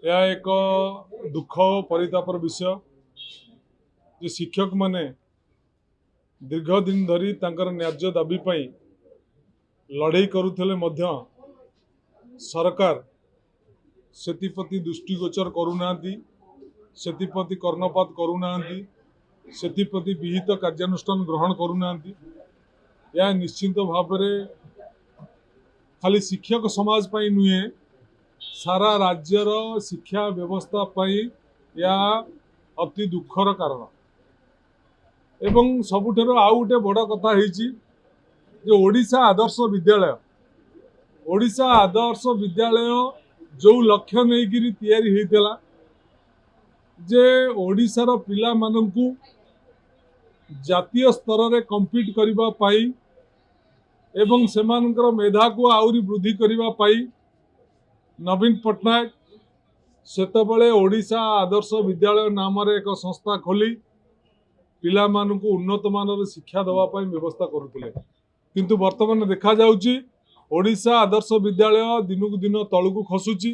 यह एक दुख परितापर विषय जे शिक्षक माने दीर्घ दिन धरी तांकर न्याय्य दाबी पई लड़ाई करुथिले मध्य सरकार सेतिपति दृष्टिगोचर करूनांती, सेतिपति कर्णपात करूनांती, सेतिपति विहित कार्यानुष्ठान ग्रहण करूनांती। यह निश्चित भाव में खाली शिक्षक समाज पई नुहे सारा राज्यर शिक्षा व्यवस्था पई या अति दुखर कारण। एवं सबुठार आउ गोटे बड़ कथा होइछि जे ओडिशा आदर्श विद्यालय जो लक्ष्य नहीं तैयारी होइतला जे ओडिशार पिला माननकु जातीय स्तर रे कम्पीट करिबा पाई एवं सेमानकर मेधा को आउरी वृद्धि करिबा पाई नवीन पट्टनायक सेतबेले ओडिशा आदर्श विद्यालय नाम रे एक संस्था खोली पिला माननकु उन्नत मानर शिक्षा देवा पाई व्यवस्था करुथिले। किंतु वर्तमान देखा जाउची ओडिशा आदर्श विद्यालय दिनकु दिन तळकु खसुची।